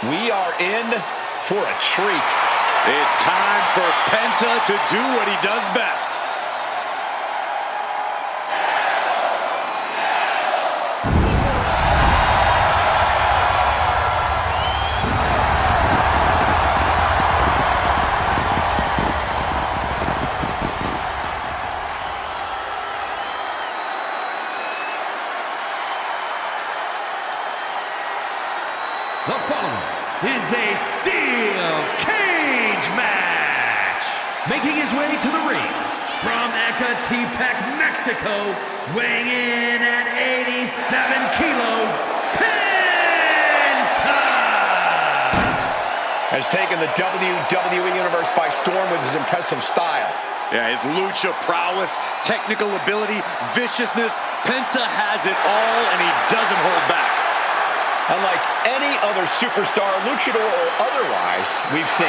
We are in for a treat. It's time for Penta to do what he does best. The following is a steel cage match. Making his way to the ring from Ecatepec, Mexico, weighing in at 87 kilos, Penta! Has taken the WWE Universe by storm with his impressive style. Yeah, his lucha prowess, technical ability, viciousness. Penta has it all, and he doesn't hold back. Unlike any other superstar, luchador or otherwise, we've seen.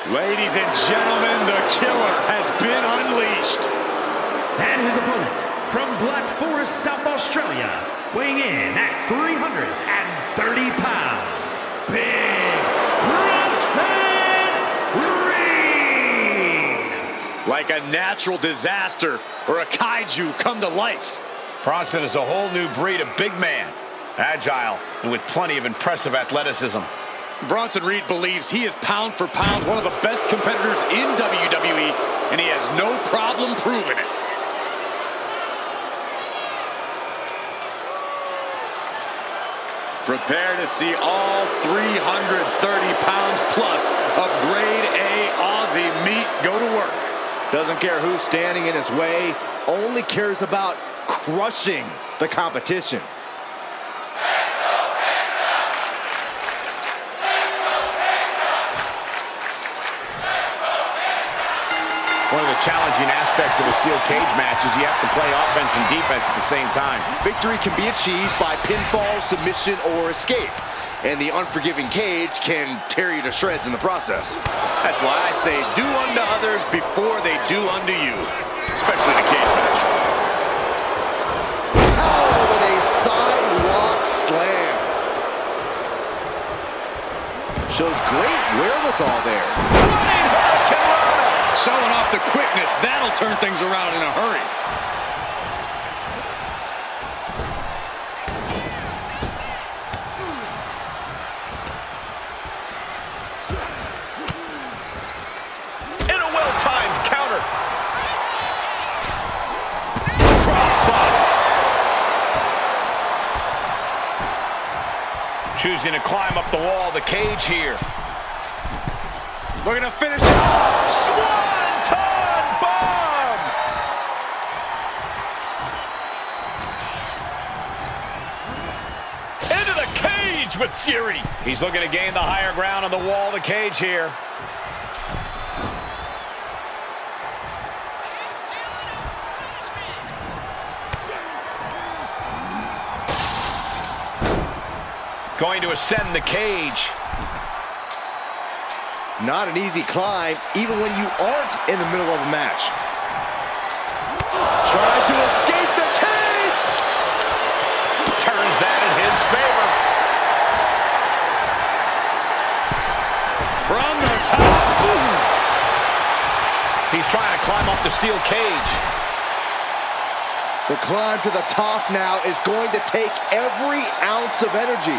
Ladies and gentlemen, the killer has been unleashed. And his opponent from Black Forest, South Australia, weighing in at 330 pounds, Big Bronson. Like a natural disaster or a kaiju come to life. Bronson is a whole new breed of big man. Agile and with plenty of impressive athleticism. Bronson Reed believes he is pound for pound one of the best competitors in WWE, and he has no problem proving it. Prepare to see all 330 pounds plus of grade A Aussie meat go to work. Doesn't care who's standing in his way, only cares about crushing the competition. One of the challenging aspects of a steel cage match is you have to play offense and defense at the same time. Victory can be achieved by pinfall, submission, or escape. And the unforgiving cage can tear you to shreds in the process. That's why I say do unto others before they do unto you, especially in a cage match. Power with a sidewalk slam. Shows great wherewithal there. Running hurricanrana! Showing off the quickness, that'll turn things around in a hurry. In a well-timed counter. Crossbody. Choosing to climb up the wall of the cage here. Looking to finish it off. Swanton bomb! Into the cage with fury. He's looking to gain the higher ground on the wall of the cage here. Going to ascend the cage. Not an easy climb, even when you aren't in the middle of a match. Trying to escape the cage! Turns that in his favor. From the top. Ooh. He's trying to climb up the steel cage. The climb to the top now is going to take every ounce of energy.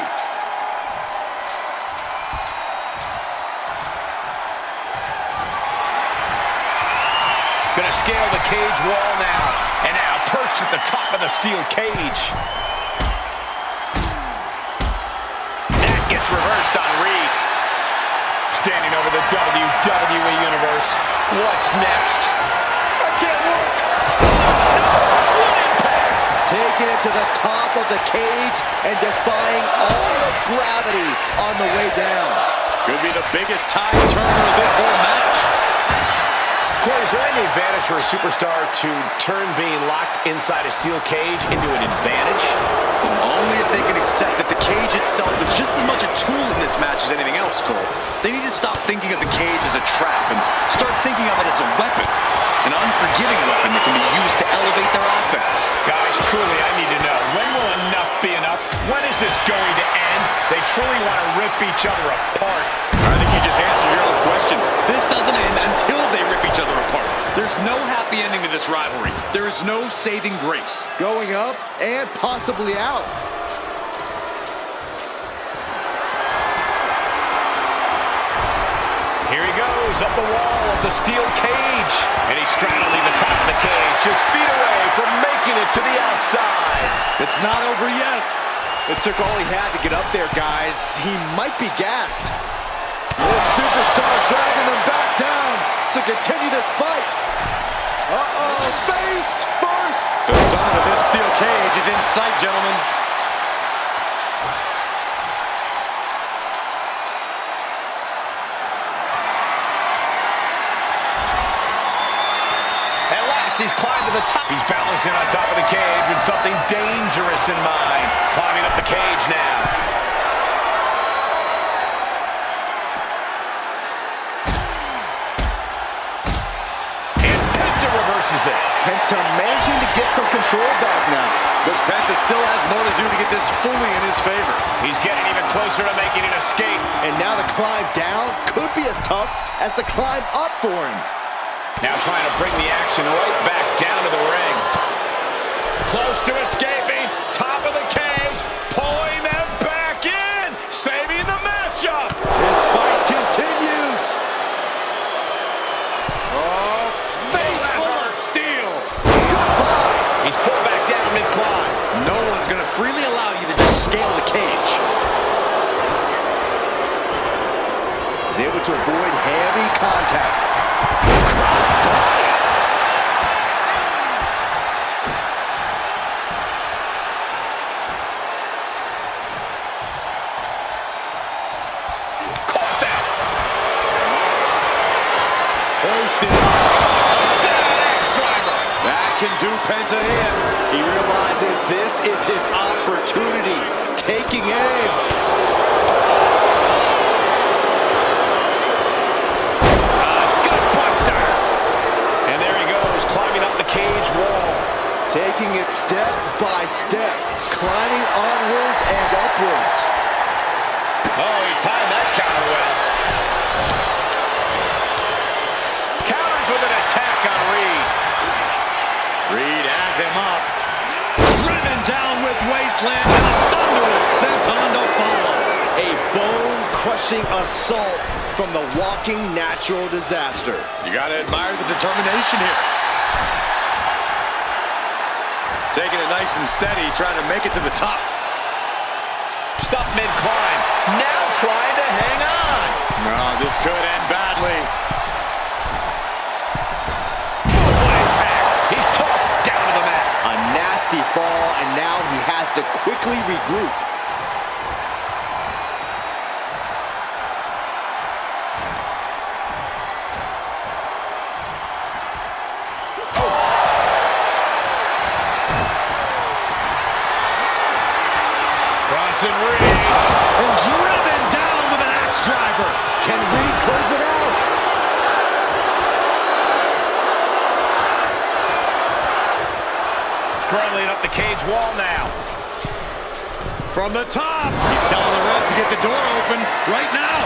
Gonna scale the cage wall now. And now perched at the top of the steel cage. That gets reversed on Reed. Standing over the WWE Universe. What's next? I can't look. Taking it to the top of the cage and defying all of gravity on the way down. Could be the biggest tide turner of this whole match. Corey, is there any advantage for a superstar to turn being locked inside a steel cage into an advantage? them, only if they can accept that the cage itself is just as much a tool in this match as anything else, Cole. They need to stop thinking of the cage as a trap and start thinking of it as a weapon, an unforgiving weapon that can be used to elevate their offense. Guys, truly, I need to know, when will enough be enough? When is this going to end? They truly want to rip each other apart. I think you just answered your own question. This doesn't end until they rip each other apart. There's no happy ending to this rivalry. There is no saving grace. Going up and possibly out. Here he goes, up the wall of the steel cage. And he's straddling the top of the cage, just feet away from making it to the outside. It's not over yet. It took all he had to get up there, guys. He might be gassed. This superstar dragging them back down to continue this fight. Uh-oh, face first. The summit of this steel cage is in sight, gentlemen. At last, he's climbed to the top. He's balancing on top of the cage with something dangerous in mind. Climbing up the cage now. Penta managing to get some control back now. But Penta still has more to do to get this fully in his favor. He's getting even closer to making an escape. And now the climb down could be as tough as the climb up for him. Now trying to bring the action right back down to the ring. Close to escaping. Top of the cage. Pulling them back in. Saving the matchup. This fight continues. Oh, face full of steel. Goodbye. He's pulled back down mid-climb. No one's going to freely allow you to just scale the cage. He's able to avoid heavy contact. Crossbody. Caught that. Hoisted. Driver. That can do Penta in. He realizes this is his opportunity. Taking aim. Gutbuster. And there he goes, climbing up the cage wall. Taking it step by step. Climbing onwards and upwards. Oh, he timed that counter well. Counters with an attack on Reed. Reed has him up. Driven down with Wasteland and a thunderous senton to follow. A bone-crushing assault from the walking natural disaster. You gotta admire the determination here. Taking it nice and steady, trying to make it to the top. Stop mid-climb. Now trying to hang on. No, this could end badly. Full impact. He's tossed down to the mat. A nasty fall, and now he has to quickly regroup. Bronson Reed. And driven down with an axe driver. Can Reed close it out? Scrambling up the cage wall now. From the top. He's telling the ref to get the door open right now.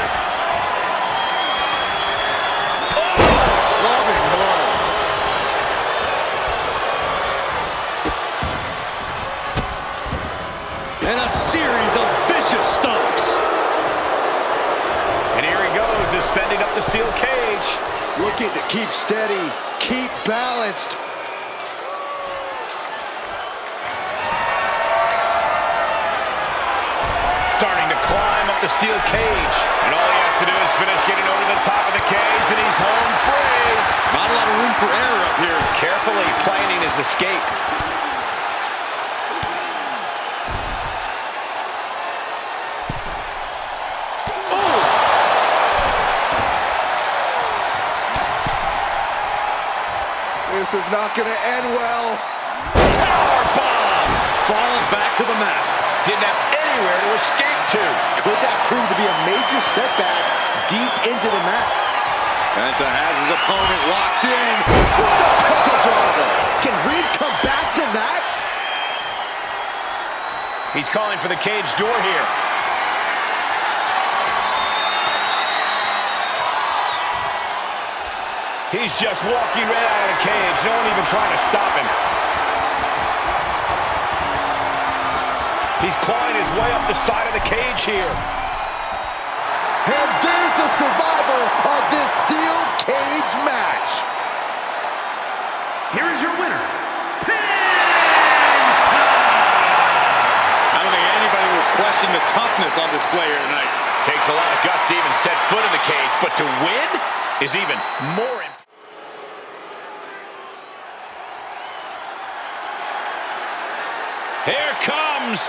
Loving blow. And a series of vicious stomps. And here he goes, ascending up the steel cage. Looking to keep steady, keep balanced. Starting to climb up the steel cage. And all he has to do is finish getting over the top of the cage, and he's home free. Not a lot of room for error up here. Carefully planning his escape. This is not going to end well. Powerbomb! falls back to the mat. Didn't have anywhere to escape to. Could that prove to be a major setback deep into the mat? Penta has his opponent locked in. What's a Penta driver? Can Reed come back from that? He's calling for the cage door here. He's just walking right out of the cage. No one even trying to stop him. He's clawing his way up the side of the cage here. And there's the survivor of this steel cage match. Here is your winner, Penta! I don't think anybody will question the toughness on display here tonight. Takes a lot of guts to even set foot in the cage, but to win is even more impressive. Here comes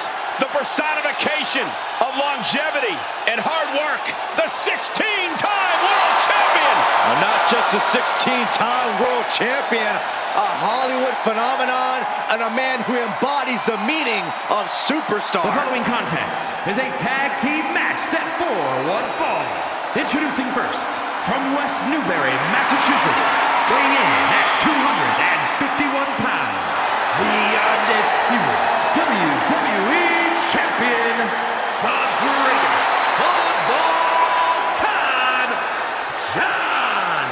the personification of longevity and hard work, the 16-time world champion. Not just a 16-time world champion, a Hollywood phenomenon, and a man who embodies the meaning of superstar. The following contest is a tag team match set for one fall. Introducing first, from West Newbury, Massachusetts, weighing in at 251 pounds, the undisputed WWE Champion, the greatest of all time, John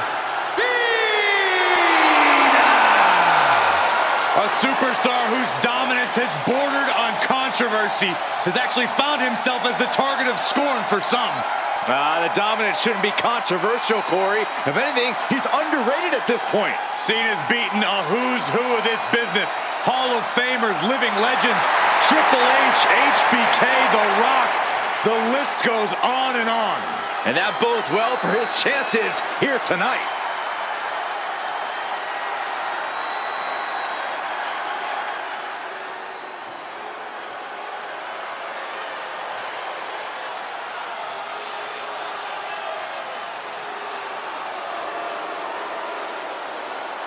Cena! A superstar whose dominance has bordered on controversy has actually found himself as the target of scorn for some. The dominance shouldn't be controversial, Corey. If anything, he's underrated at this point. Cena's beaten a who's who of this business. Hall of Famers, living legends, Triple H, HBK, The Rock. The list goes on and on. And that bodes well for his chances here tonight.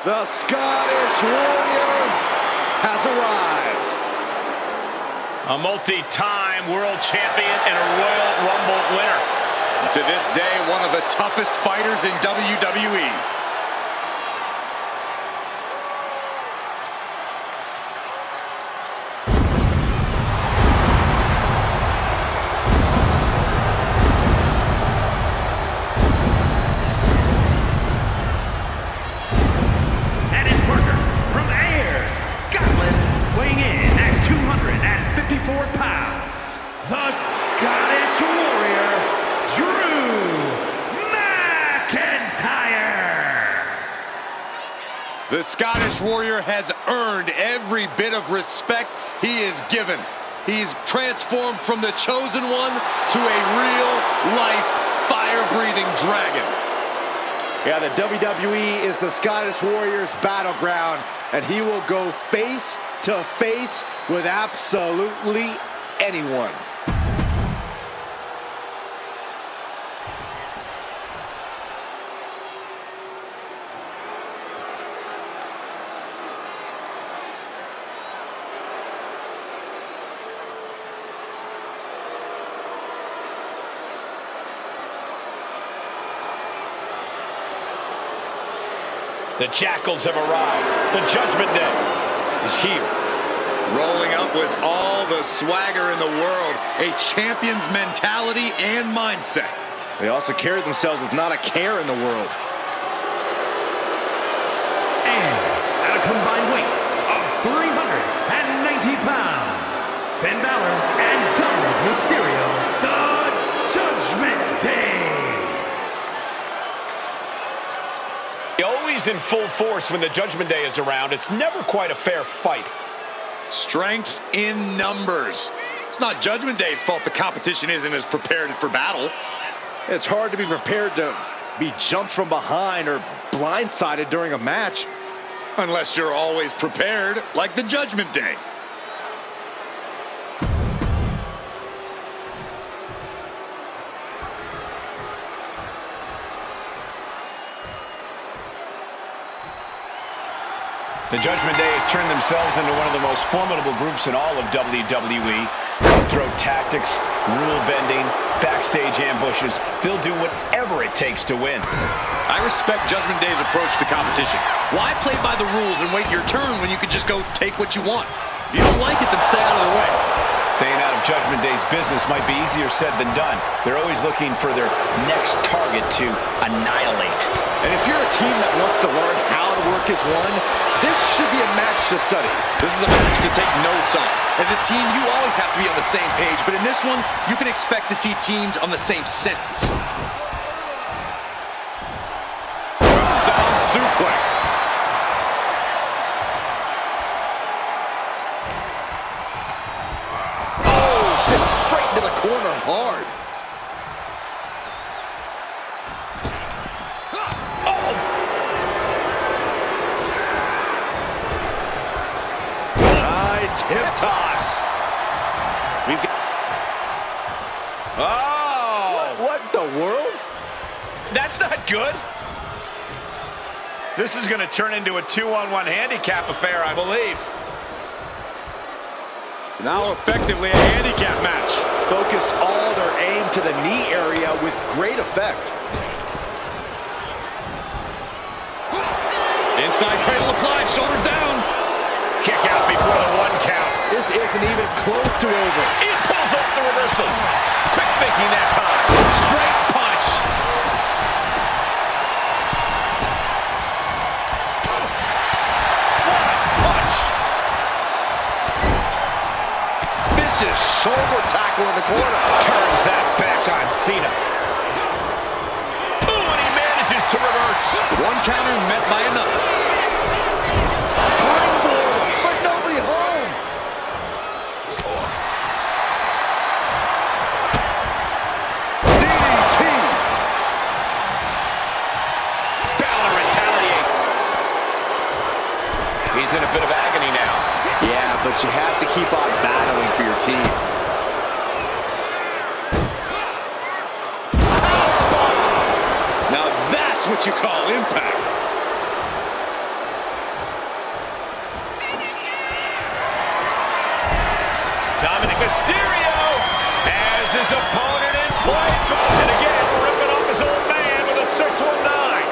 The Scottish Warrior has arrived. A multi-time world champion and a Royal Rumble winner. To this day, one of the toughest fighters in WWE. And his partner from Ayr, Scotland, weighing in at 254 pounds, the Scottish Warrior, Drew McIntyre. The Scottish Warrior has earned every bit of respect he is given. He's transformed from the chosen one to a real-life, fire-breathing dragon. Yeah, the WWE is the Scottish Warrior's battleground, and he will go face to face with absolutely anyone. The Jackals have arrived. The Judgment Day is here. Rolling up with all the swagger in the world, a champion's mentality and mindset. They also carry themselves with not a care in the world. And at a combined weight of 390 pounds, Finn Balor and Dominic Mysterio, the Judgment Day. Always in full force when the Judgment Day is around. It's never quite a fair fight. Strength in numbers. It's not Judgment Day's fault the competition isn't as prepared for battle. It's hard to be prepared to be jumped from behind or blindsided during a match. Unless you're always prepared, like the Judgment Day. The Judgment Day has turned themselves into one of the most formidable groups in all of WWE. They'll throw tactics, rule-bending, backstage ambushes. They'll do whatever it takes to win. I respect Judgment Day's approach to competition. Why play by the rules and wait your turn when you could just go take what you want? If you don't like it, then stay out of the way. Staying out of Judgment Day's business might be easier said than done. They're always looking for their next target to annihilate. And if you're a team that wants to learn how to work as one, this should be a match to study. This is a match to take notes on. As a team, you always have to be on the same page, but in this one, you can expect to see teams on the same sentence. A sound suplex. Sent straight into the corner hard. Oh! Nice hip toss. We've got... Oh! What the world? That's not good. This is going to turn into a 2-on-1 handicap affair, I believe. It's now effectively a handicap match. Focused all their aim to the knee area with great effect. Inside cradle applied, shoulders down. Kick out before the 1 count. This isn't even close to over. It pulls off the reversal. Quick thinking that time. Straight punch. Shoulder tackle in the corner. Turns that back on Cena. Ooh, and he manages to reverse. One counter met by another. Springboard, but nobody home. DDT. Balor retaliates. He's in a bit of agony now. Yeah, but you have to keep on battling for your team. Now that's what you call impact. Dominic Mysterio has his opponent in place. And again, ripping off his old man with a 619.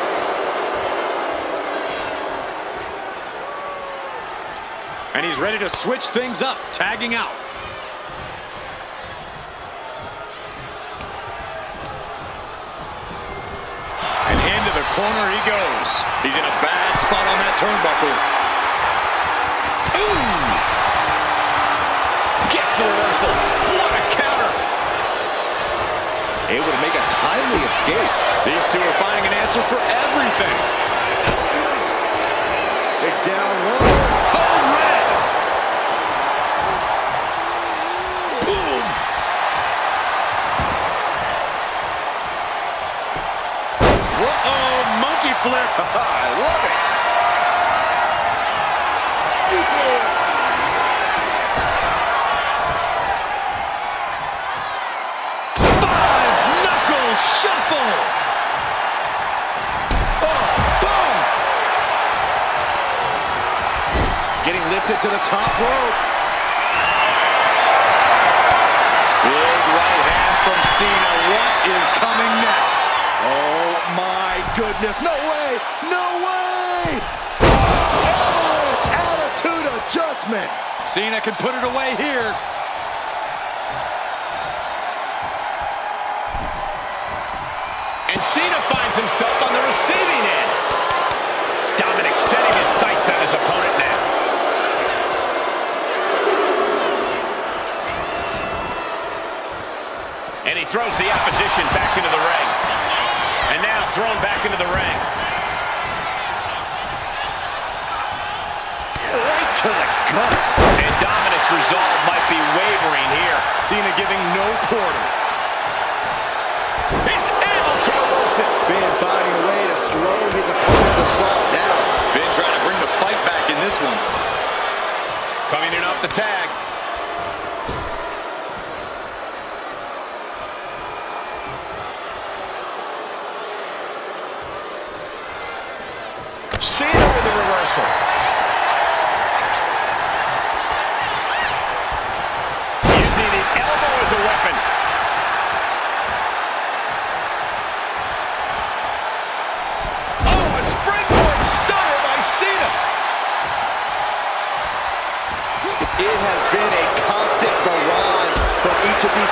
And he's ready to switch things up, tagging out. And into the corner he goes. He's in a bad spot on that turnbuckle. Ooh! Gets the reversal. What a counter. Able to make a timely escape. These two are finding an answer for everything. Big down low. Code red. Boom! Whoa, monkey flip. I love it. Five-knuckle shuffle. Oh, boom. Getting lifted to the top rope. Big right hand from Cena. What is coming next? Oh my goodness, no way, no way! Avalanche attitude adjustment. Cena can put it away here. And Cena finds himself on the receiving end. Dominic setting his sights on his opponent now. And he throws the opposition back into the ring. And now thrown back into the ring. Right to the gut. And Dominic's resolve might be wavering here. Cena giving no quarter. He's able to reverse it. Finn finding a way to slow his opponent's assault down. Finn trying to bring the fight back in this one. Coming in off the tag. Cena with the reversal.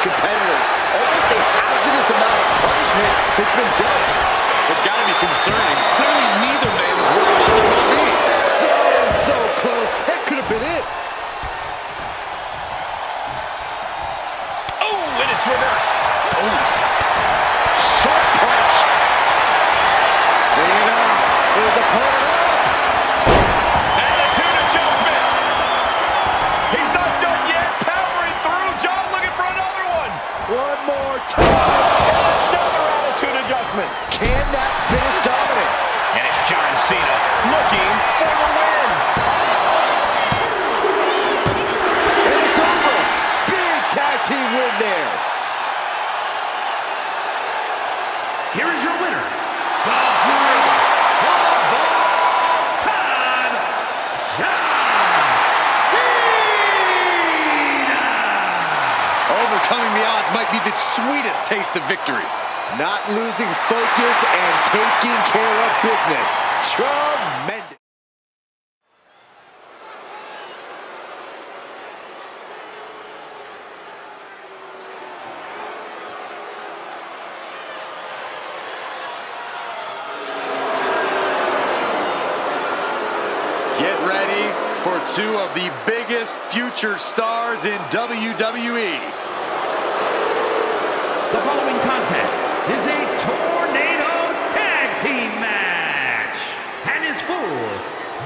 competitors. Almost a hazardous amount of punishment has been dealt. It's got to be concerning. Clearly, neither man is worried about their well-being. So close. That could have been it. Oh, and it's reversed. Oh. Sharp punch. Cena is the opponent up. Attitude adjustment. He's not done yet. Powering through. John looking for another one. One more time. And another attitude adjustment. Can that finish dominant? And it's John Cena looking for the win. And it's over. Big tag team win there. Here is your winner, the greatest of all time, John Cena! Overcoming the odds might be the sweetest taste of victory. Not losing focus and taking care of business. Tremendous. Get ready for two of the biggest future stars in WWE. The following contest is a tornado tag team match and is for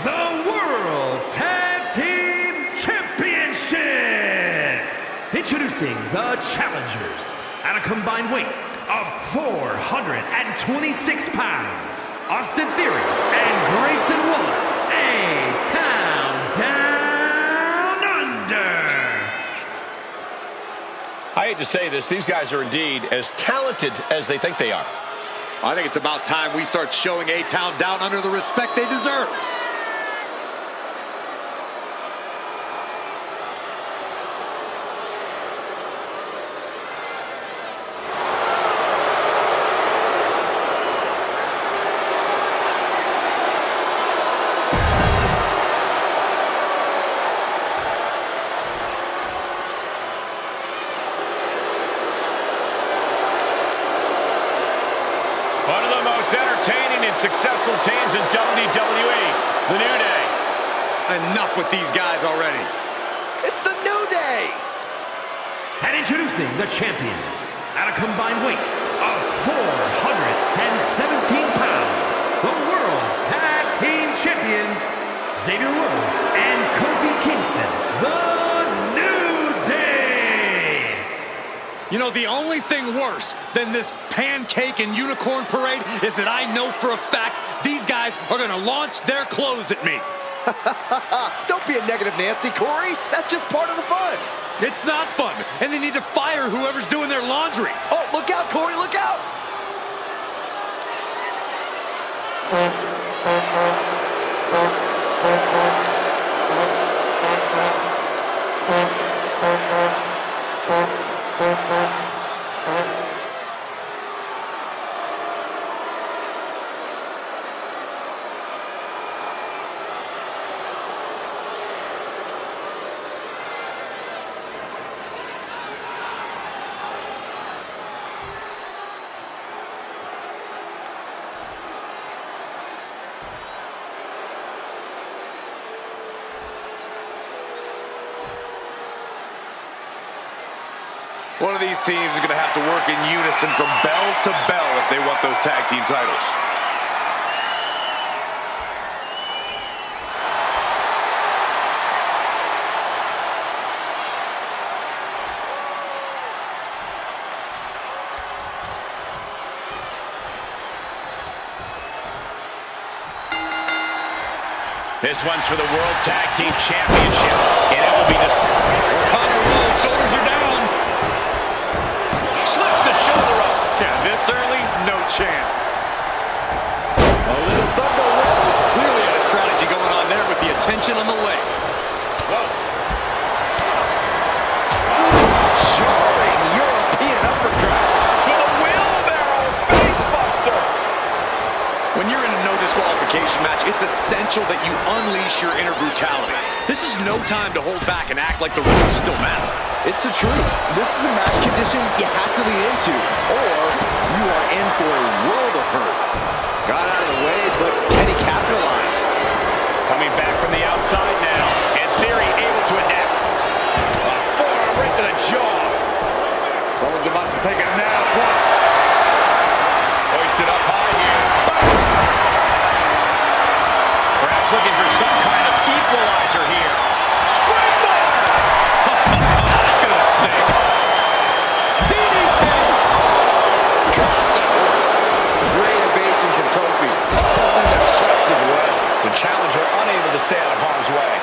the World Tag Team Championship. Introducing the challengers at a combined weight of 426 pounds, Austin Theory and Grayson Waller, A-Town Down Under. I hate to say this, these guys are indeed as talented as they think they are. I think it's about time we start showing A-Town Down Under the respect they deserve. One of the most entertaining and successful teams in WWE, the New Day. Enough with these guys already. It's the New Day. And introducing the champions at a combined weight of 417 pounds, the World Tag Team Champions, Xavier Woods and Kofi Kingston, the New Day. You know, the only thing worse than this pancake and unicorn parade is that I know for a fact these guys are going to launch their clothes at me. Don't be a negative Nancy, Corey. That's just part of the fun. It's not fun, and they need to fire whoever's doing their laundry. Oh, look out, Corey, look out. One of these teams is going to have to work in unison from bell to bell if they want those tag team titles. This one's for the World Tag Team Championship, and it will be decided. Shoulders are down. Slips the shoulder up. Yeah, this early, no chance. A little thunder roll. Clearly had a strategy going on there with the attention on the leg. Whoa. Jarring European uppercut. With a wheelbarrow face buster. When you're in a no disqualification match, it's essential that you unleash your inner brutality. This is no time to hold back and act like the rules still matter. It's the truth. This is a match condition you have to lean into, or you are in for a world of hurt. Got out of the way, but can he capitalize? Coming back from the outside now. In theory, able to adapt. A forearm right to the jaw. Someone's about to take a nap. Hoisted up high here. Perhaps looking for some kind of equalizer here. Springboard! That's going to sting. DDT! God, that hurt. Great evasion from Kofi. Oh, and the chest as well. The challenger unable to stay out of harm's way.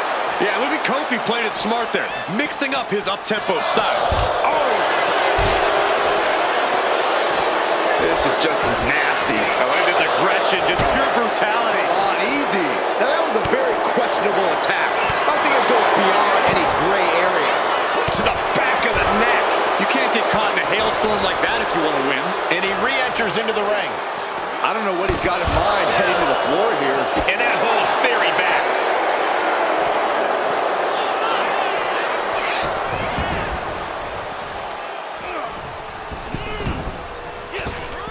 Yeah, look at Kofi playing it smart there, mixing up his up-tempo style. Oh! This is just nasty. I like this aggression, just pure brutality. On easy. Now that was a very questionable attack. I think it goes beyond any gray area. To the back of the neck. You can't get caught in a hailstorm like that if you want to win. And he re-enters into the ring. I don't know what he's got in mind heading to the floor here. And that holds Theory back.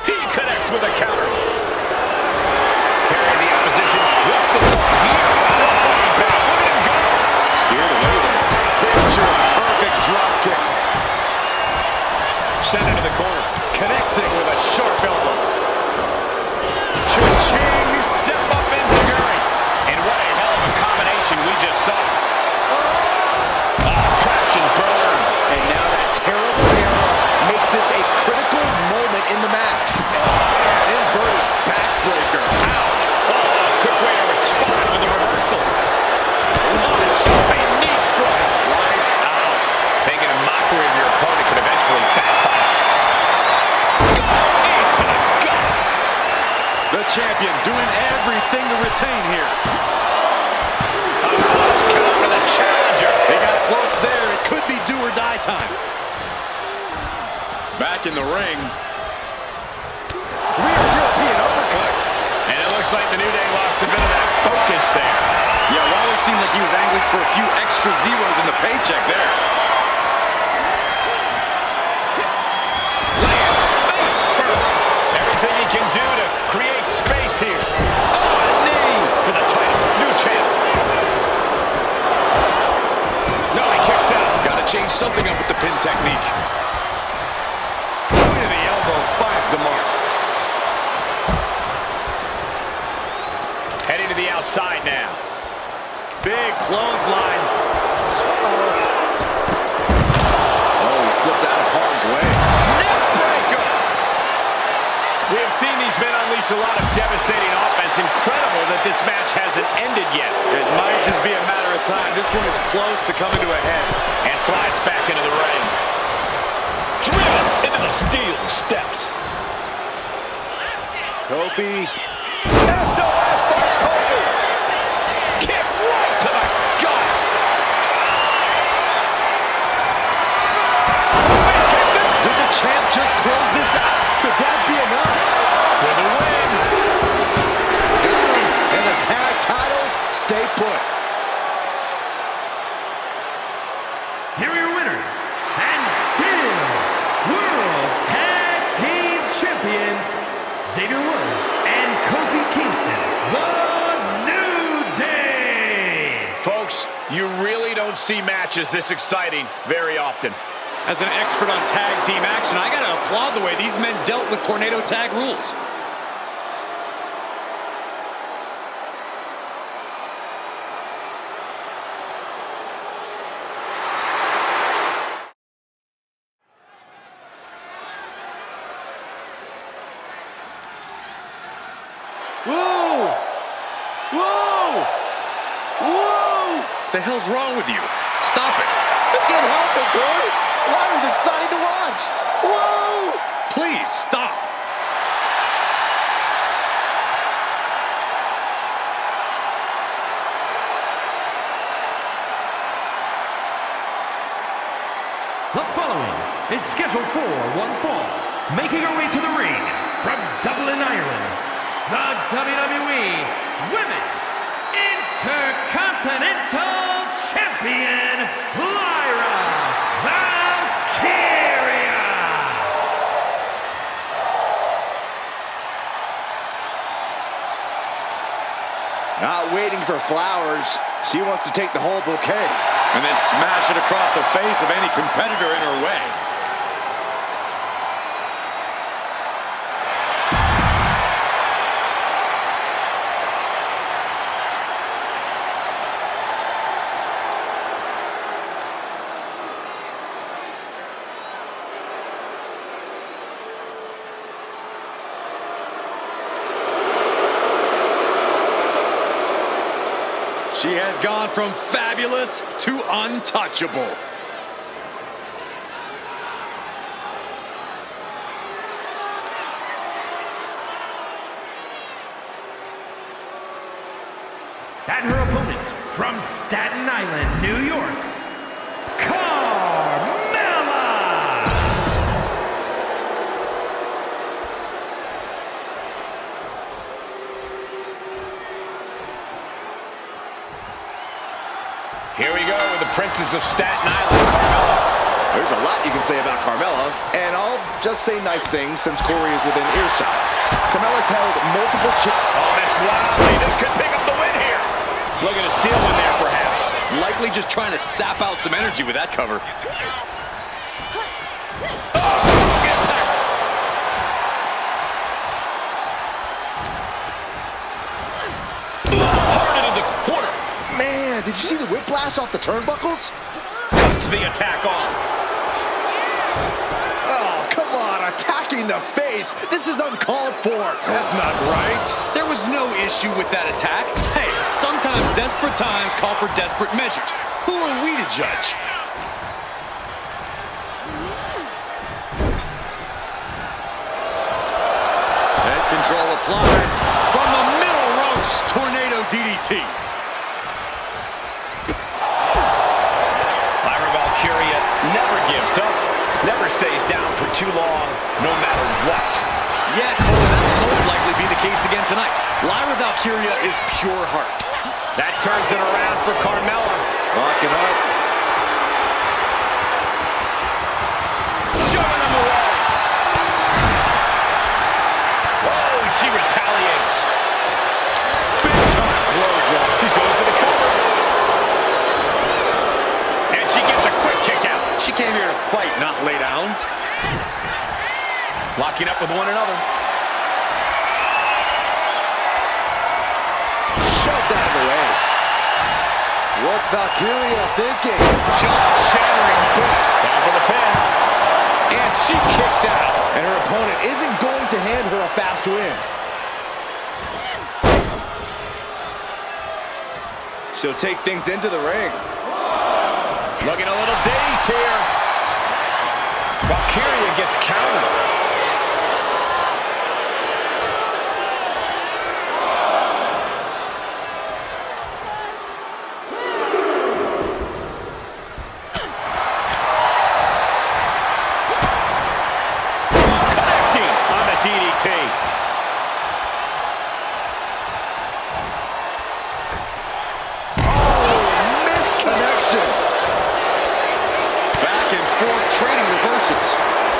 He connects with a counter. Carrying the opposition. What's the thought here? Fighting back. Look at him go. Steered away there. Picture perfect drop kick. Sent into the corner. Connecting with a sharp elbow. Cha-ching! Step up enziguri. And what a hell of a combination we just saw. Crash and burn. And now that terrible error makes this a critical moment in the match. An inverted backbreaker. Ow! Oh, quick way to respond with the reversal. Jumping knee strike. Lights out. Making a mockery of your opponent could eventually backfire. Knees to the gut. The champion doing everything to retain here. A close count for the challenger. They got close there. It could be do or die time. Back in the ring. Rear European uppercut. And it looks like the New Day lost a bit of that focus there. Yeah, Waller seemed like he was angling for a few extra zeros in the paycheck there. Lands face first. Everything he can do to create space here. Oh, a knee for the title. New chance. No, he kicks out. Got to change something up with the pin technique. Point of the elbow finds the mark. Heading to the outside now. Big clothesline. Oh, he slips out of harm's way. Neck breaker. We have seen these men unleash a lot of devastating offense. Incredible that this match hasn't ended yet. It might just be a matter of time. This one is close to coming to a head. And slides back into the ring. Driven into the steel steps. Kofi. SOS by Kofi. Kick right to the gut. Did the champ just close this out? Could that be enough? For the win. Got him. And the tag titles stay put. Here are your winners, and still World Tag Team Champions, Xavier Woods and Kofi Kingston, the New Day. Folks, you really don't see matches this exciting very often. As an expert on tag team action, I gotta applaud the way these men dealt with tornado tag rules. Whoa! Whoa! Whoa! The hell's wrong with you? Stop it. I can't help it, boy. Lyra's exciting to watch. Whoa! Please, stop. The following is scheduled for one fall, making her way to the ring from Dublin, Ireland, the WWE Women's Intercontinental Champion, Lyra Valkyria. Not waiting for flowers. She wants to take the whole bouquet. And then smash it across the face of any competitor in her way. She has gone from fabulous to untouchable. And her opponent from Staten Island, New York, Carmella. Here we go with the Princess of Staten Island, Carmella. There's a lot you can say about Carmella, and I'll just say nice things since Corey is within earshot. Carmella's held multiple Oh, that's wild. This could pick up the win here. Looking to steal one there, perhaps. Likely just trying to sap out some energy with that cover. Oh, strong impact. Hard into the corner. Man, did you see the whiplash off the turnbuckles? Cuts the attack off. Oh, come on, attacking the face. This is uncalled for. That's not right. There was no issue with that attack. Hey, sometimes desperate times call for desperate measures. Who are we to judge? Head control applied from the middle ropes. Tornado DDT. Lyra Valkyria never gives up, never stays down for too long, no matter what. Yeah, Cole, that will most likely be the case again tonight. Lyra Valkyria is pure heart. That turns it around for Carmella. Locking up. Shoving them away. Whoa, she retaliates. Big time clothesline. She's going for the cover. And she gets a quick kick out. She came here to fight, not lay down. Locking up with one another. Shoved out of the way. What's Valkyria thinking? Shattering boot. Down for the pin. And she kicks out. And her opponent isn't going to hand her a fast win. She'll take things into the ring. Looking a little dazed here. Valkyria gets countered. Connecting on the DDT. Trading reversals.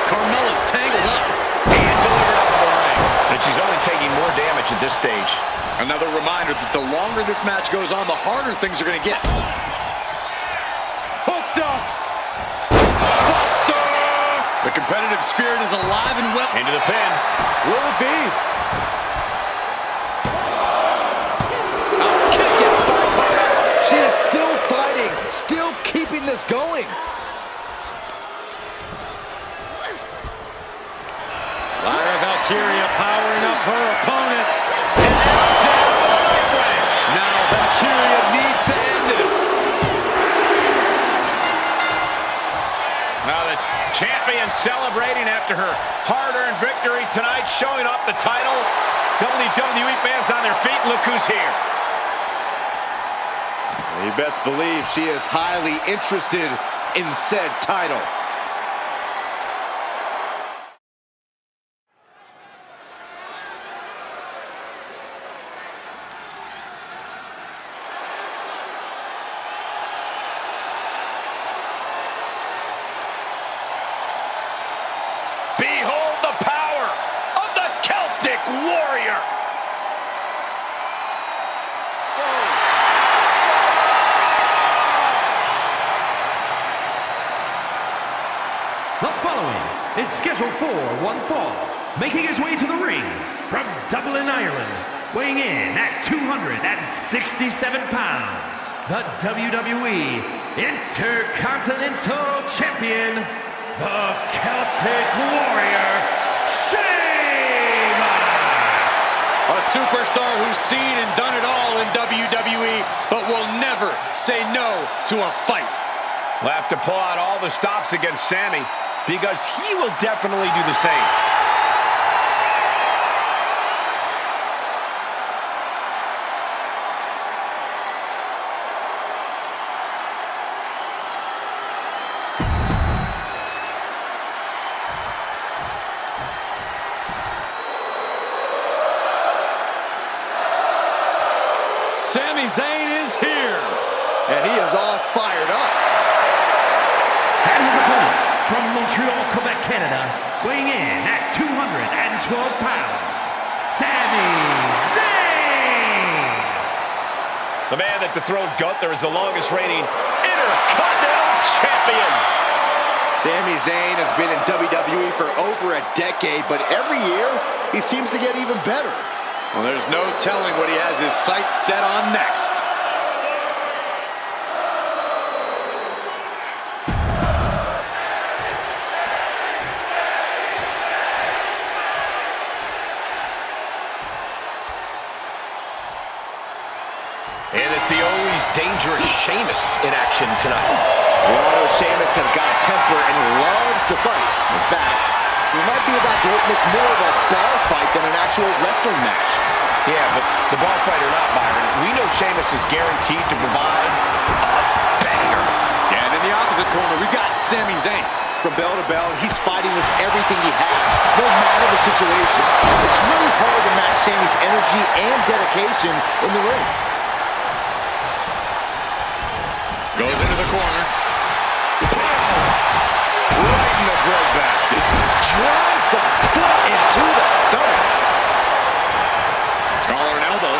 Carmella's tangled up. And delivered up the ring. And she's only taking more damage at this stage. Another reminder that the longer this match goes on, the harder things are going to get. Hooked up. Buster! The competitive spirit is alive and well. Into the pin. Will it be? Kick out by Carmella. She is still fighting, still keeping this going. Lyra Valkyria powering up her opponent. Now Valkyria needs to end this. Now the champion celebrating after her hard-earned victory tonight, showing off the title. WWE fans on their feet. Look who's here. You best believe she is highly interested in said title. is scheduled for one fall. Making his way to the ring from Dublin, Ireland, weighing in at 267 pounds, the WWE Intercontinental Champion, the Celtic Warrior, Sheamus! A superstar who's seen and done it all in WWE, but will never say no to a fight. We'll have to pull out all the stops against Sami, because he will definitely do the same. Sami Zayn is here, And he is all fired up. And his opponent from Montreal, Quebec, Canada, weighing in at 212 pounds, Sami Zayn! The man that dethroned Gunther is the longest reigning Intercontinental Champion. Sami Zayn has been in WWE for over a decade, but every year he seems to get even better. well, there's no telling what he has his sights set on next. And it's the always dangerous Sheamus in action tonight. Oh, Sheamus has got temper and loves to fight. In fact, we might be about to witness more of a bar fight than an actual wrestling match. Yeah, but the bar fight or not, Byron, we know Sheamus is guaranteed to provide a banger. And in the opposite corner, we've got Sami Zayn. From bell to bell, he's fighting with everything he has, no matter the situation. It's really hard to match Sami's energy and dedication in the ring. Goes into the corner. Right in the breadbasket. Drives a foot into the stomach. Collar and elbow.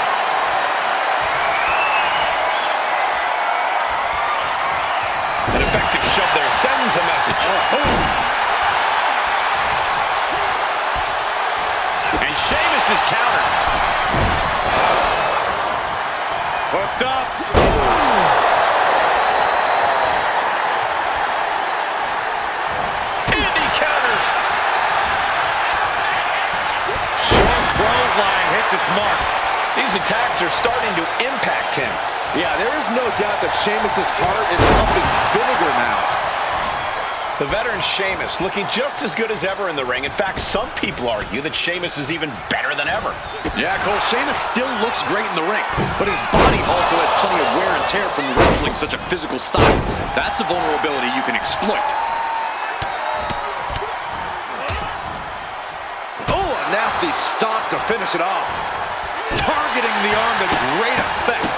An effective shove there sends a message. And Sheamus is countered. Hooked up. Its mark. These attacks are starting to impact him. Yeah, there is no doubt that Sheamus's heart is pumping vinegar now. The veteran Sheamus looking just as good as ever in the ring. In fact, some people argue that Sheamus is even better than ever. Yeah, Cole, Sheamus still looks great in the ring, but his body also has plenty of wear and tear from wrestling such a physical style. That's a vulnerability you can exploit. Nasty stop to finish it off. Targeting the arm to great effect.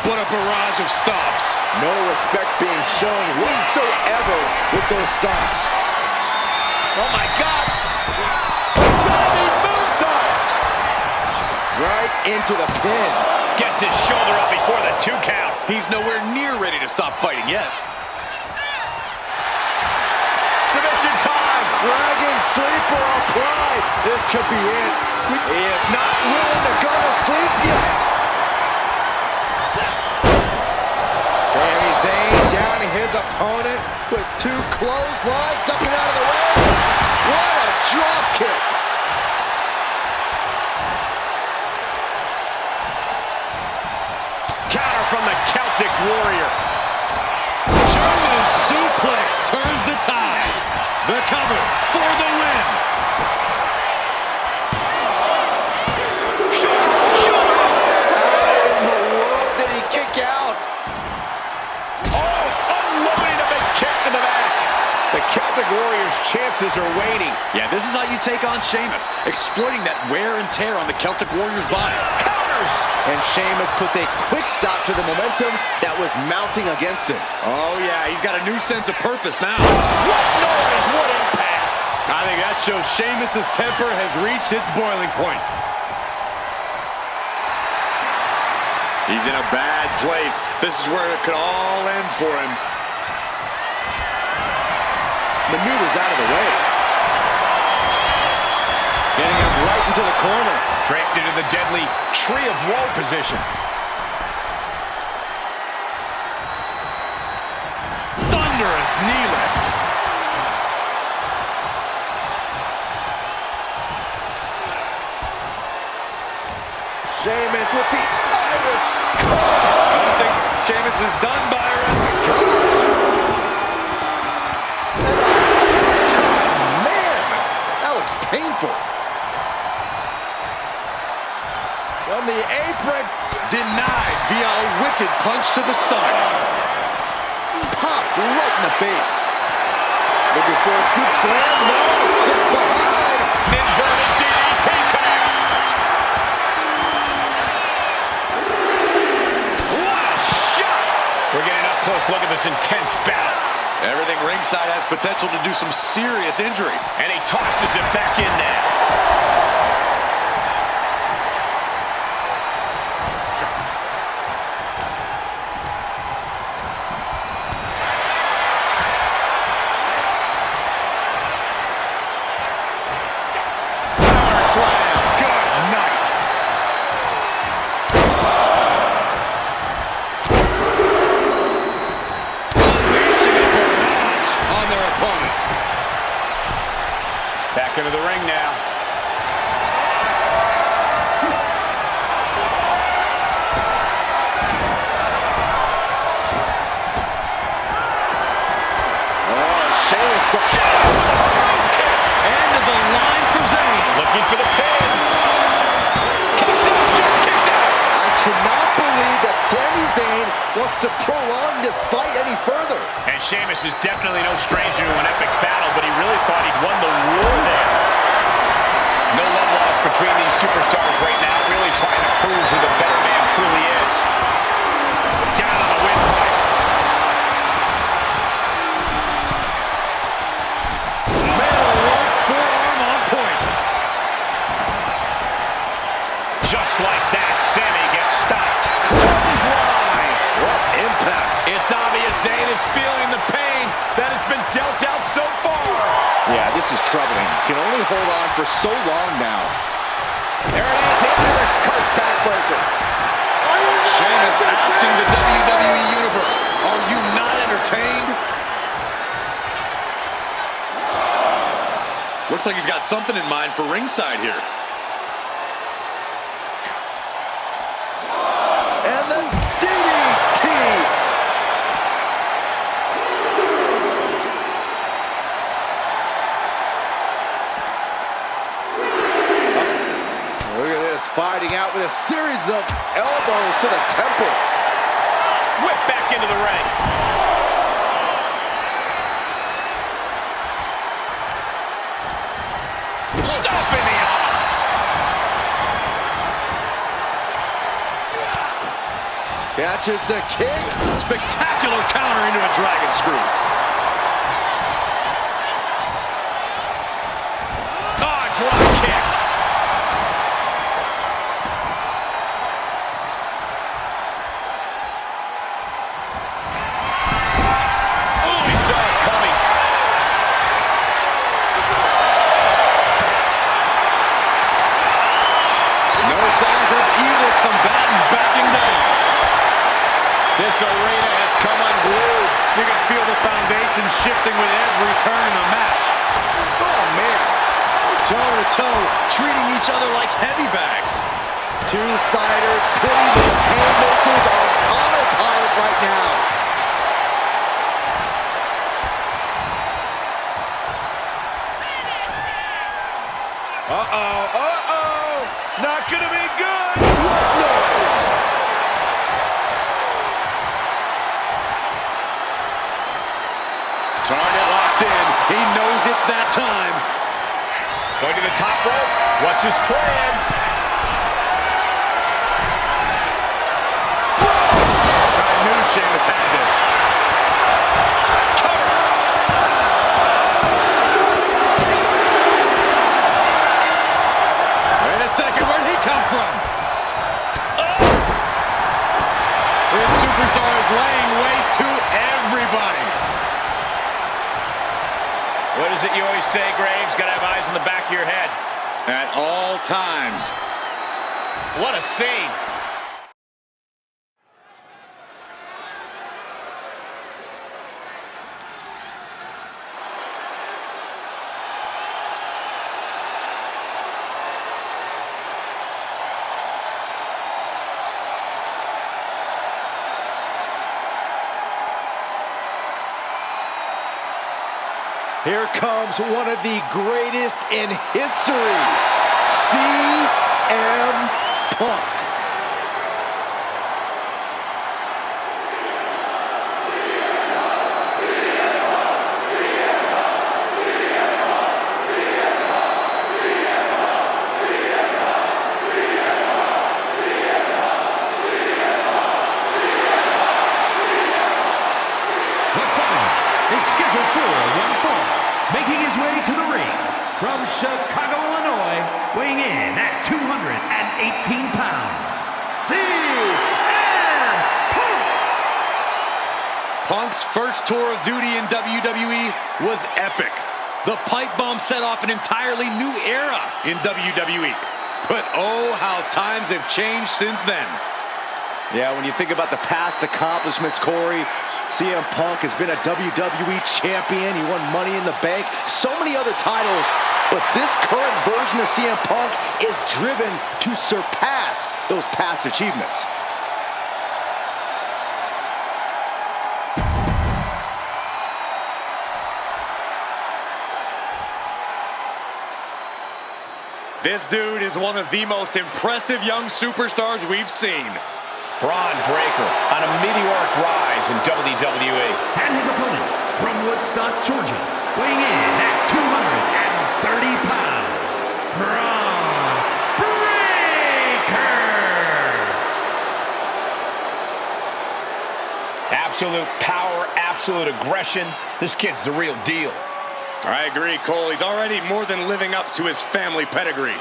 What a barrage of stops. No respect being shown whatsoever with those stops. Oh my God. Diving moonsault. Right into the pin. Gets his shoulder up before the 2 count. He's nowhere near ready to stop fighting yet. Submission time. Dragon sleeper applied. This could be it. He is not willing to go to sleep yet. Sami Zayn down to his opponent with 2 clotheslines ducking out of the way. What a drop kick. Counter from the Celtic Warrior. German suplex turns the tides. The cover for the win. How in the world did he kick out? Oh, unloading a big kick to the back. The Celtic Warrior's chances are waning. Yeah, this is how you take on Sheamus, exploiting that wear and tear on the Celtic Warrior's body. Counters. And Sheamus puts a quick stop to the momentum that was mounting against him. Oh yeah, he's got a new sense of purpose now. What noise, what impact. I think that shows Sheamus's temper has reached its boiling point. He's in a bad place. This is where it could all end for him. Maneuvers out of the way. Getting him right into the corner. Draped into the deadly tree of woe position. Thunderous knee lift. Sheamus with the Irish curse. I don't think Sheamus is done, Byron. Gosh. Man, that looks painful. From the apron. Denied via a wicked punch to the stomach. Popped right in the face. Looking for a scoop slam. No, sits behind. Inverted DDT connects. What a shot! We're getting up close look at this intense battle. Everything ringside has potential to do some serious injury. And he tosses it back in there. Back into the ring now. Sheamus. End of the line for Zayn. Looking for the pin. Kicks out, just kicked out. I cannot believe that Sami Zayn wants to prolong this fight any further. And Sheamus is definitely no stranger to an epic battle, but he really thought he'd won the war there. No love lost between these superstars right now, really trying to prove who the better man truly is. Down on the windpipe. Metal right forearm on point. Just like that, Sami gets stopped. Clothesline. What impact. It's obvious Zayn is feeling the pain that has been dealt out so far. Yeah, this is troubling. Can only hold on for so long now. There it is, the Irish curse backbreaker. Sheamus asking the WWE Universe, are you not entertained? Looks like he's got something in mind for ringside here. And the DDT. Look at this, fighting out with a series of elbows to the temple. Whip back into the ring. Stomping the arm. Catches the kick. Spectacular counter into a dragon screw. Oh, drop kick. Oh, he saw it coming. No signs of either combatant backing down. This arena has come unglued. You can feel the foundation shifting with every turn in the match. Oh, man. Toe to toe, treating each other like heavy bags. Two fighters putting their haymakers on autopilot right now. Not gonna be good. What noise? Target locked in. He knows it's that time. Going to the top rope. What's his plan? I knew Sheamus had this. Wait a second, where'd he come from? This superstar is laying waste to everybody. What is it you always say, Graves? Gotta have eyes in the back of your head. at all times. What a scene. Here comes one of the greatest in history, CM Punk. Making his way to the ring from Chicago, Illinois, weighing in at 218 pounds, CM Punk! Punk's first tour of duty in WWE was epic. The pipe bomb set off an entirely new era in WWE. But oh, how times have changed since then. Yeah, when you think about the past accomplishments, Corey, CM Punk has been a WWE champion. He won Money in the Bank, so many other titles. But this current version of CM Punk is driven to surpass those past achievements. This dude is one of the most impressive young superstars we've seen. Bron Breakker on a meteoric rise in WWE. And his opponent from Woodstock, Georgia, weighing in at 230 pounds, Bron Breakker! Absolute power, absolute aggression. This kid's the real deal. I agree, Cole. He's already more than living up to his family pedigree.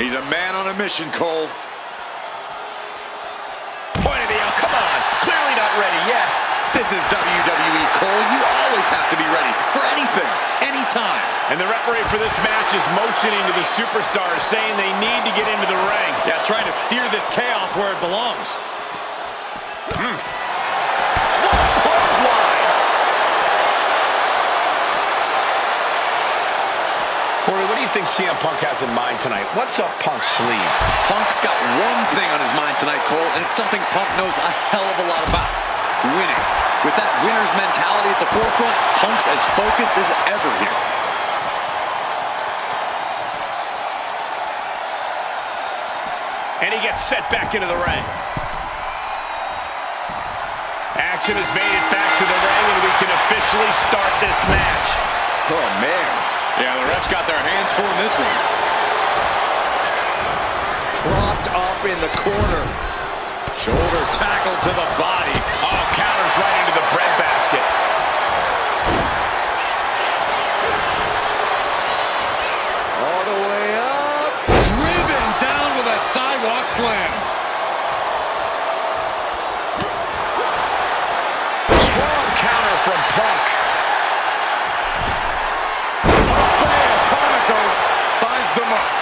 He's a man on a mission, Cole. Point of the out, come on. Clearly not ready yet. This is WWE, Cole. You always have to be ready for anything, anytime. And the referee for this match is motioning to the superstars, saying they need to get into the ring. Yeah, trying to steer this chaos where it belongs. What a clothesline! Corey, what do you think CM Punk has in mind tonight? What's up Punk's sleeve? Punk's got one thing on his mind tonight, Cole, and it's something Punk knows a hell of a lot about. Winning. With that winner's mentality at the forefront, Punk's as focused as ever here. And he gets set back into the ring. Action has made it back to the ring, and we can officially start this match. Oh, man. Yeah, the refs got their hands full in this one. Propped up in the corner. Shoulder tackle to the body. Oh, counters right into the breadbasket. All the way up. Driven down with a sidewalk slam. Strong counter from Punk. Finds the mark.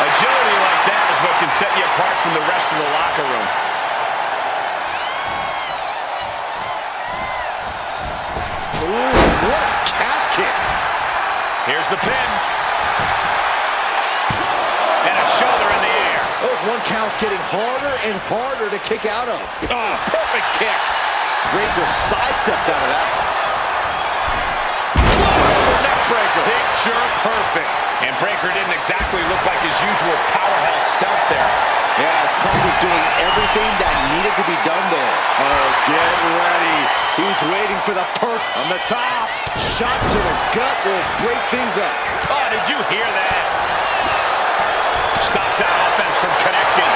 Agility like that is what can set you apart from the rest of the locker room. Ooh, what a calf kick. Here's the pin. And a shoulder in the air. Those one counts getting harder and harder to kick out of. Oh, perfect kick. Breakker sidesteps out of that. Neck breaker. Picture perfect. And Breakker didn't exactly look like his usual powerhouse self there. Yeah, as Punk was doing everything that needed to be done there. Oh, get ready. He's waiting for the perk on the top. Shot to the gut will break things up. Oh, did you hear that? Stops that offense from connecting.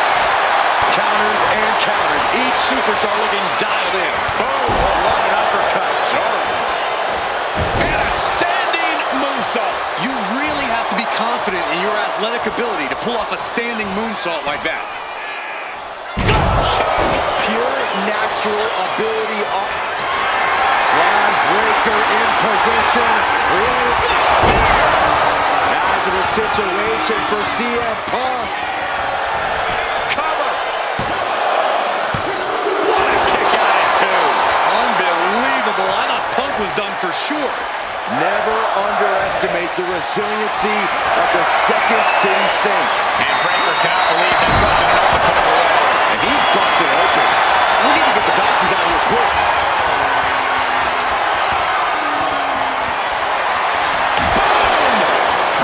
Counters and counters. Each superstar looking dialed in. Boom. What an uppercut. Sure. And a standing moonsault. You really have to be confident in your athletic ability to pull off a standing moonsault like that. Pure natural ability. Bron Breakker in position. Hazardous situation for CM Punk. Cover. What a kick out at two. Unbelievable. I thought Punk was done for sure. Never underestimate the resiliency of the Second City Saint. And Breakker cannot believe that wasn't enough to put him away. And he's busted open. We need to get the doctors out here quick.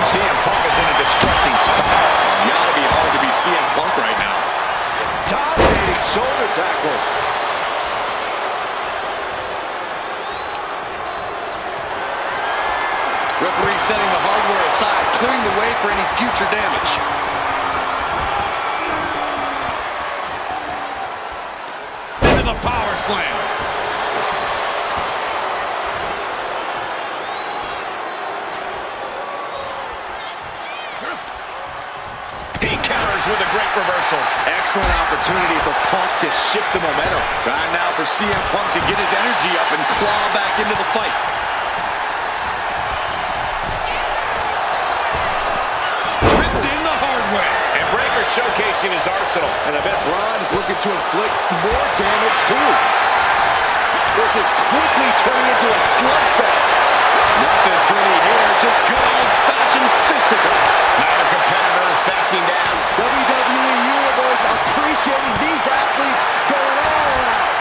CM Punk is in a distressing spot. It's gotta be hard to be CM Punk right now. Dominating shoulder tackle. Referee setting the hardware aside, clearing the way for any future damage. Into the power slam. He counters with a great reversal. Excellent opportunity for Punk to shift the momentum. Time now for CM Punk to get his energy up and claw back into the fight. Ripped in the hard way. And Breakker showcasing his arsenal. And I bet Bron is looking to inflict more damage too. This is quickly turning into a slugfest. Nothing pretty here, just good old-fashioned fisticuffs. Neither competitor is backing down. WWE Universe appreciating these athletes going all out.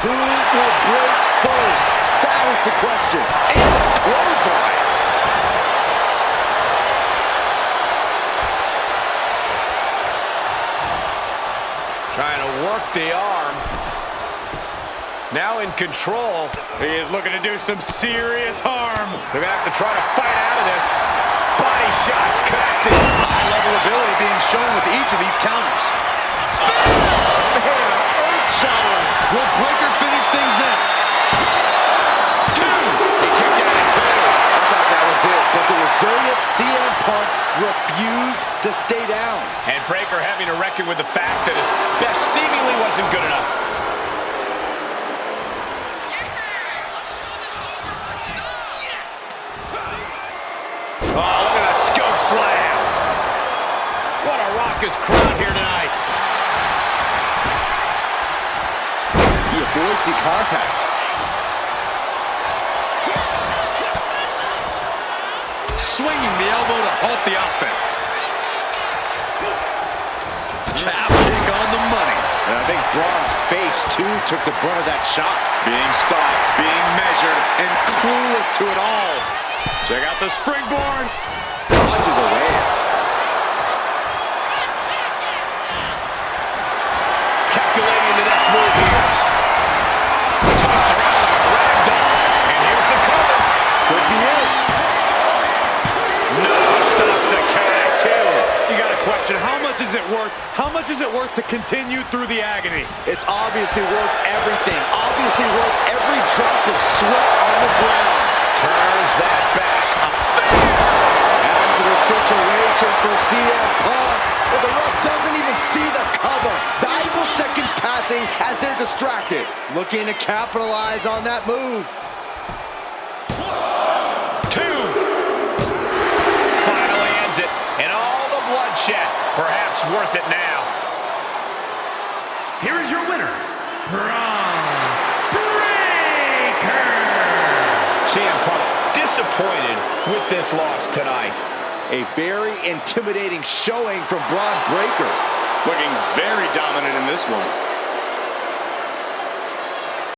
Who will break first? That is the question. And a clothesline. Trying to work the arm. Now in control. He is looking to do some serious harm. They're going to have to try to fight out of this. Body shots connected. High-level ability being shown with each of these counters. Man, earth-shattering. Will Breakker finish things now? Two. He kicked out at two. I thought that was it, but the resilient CM Punk refused to stay down. And Breakker having to reckon with the fact that his best seemingly wasn't good enough. Oh, look at that scope slam. What a raucous crowd here tonight. He avoids the contact. Swinging the elbow to halt the offense. Calf kick on the money. And I think Bron's face, too, took the brunt of that shot. Being stopped, being measured, and clueless to it all. Check out the springboard. Dodges away. Calculating the next move here. Tossed around like a rag doll. And here's the cover. Could be it. No, stops the count too. You got a question. How much is it worth? How much is it worth to continue through the agony? It's obviously worth everything. Obviously worth every drop of sweat on the ground. Turns that back. After the situation for CM Punk, but the ref doesn't even see the cover. Valuable seconds passing as they're distracted. Looking to capitalize on that move. Two. Finally ends it. And all the bloodshed. Perhaps worth it now. Here is your winner, Bron Breakker. CM Punk disappointed with this loss tonight. A very intimidating showing from Bron Breakker. Looking very dominant in this one.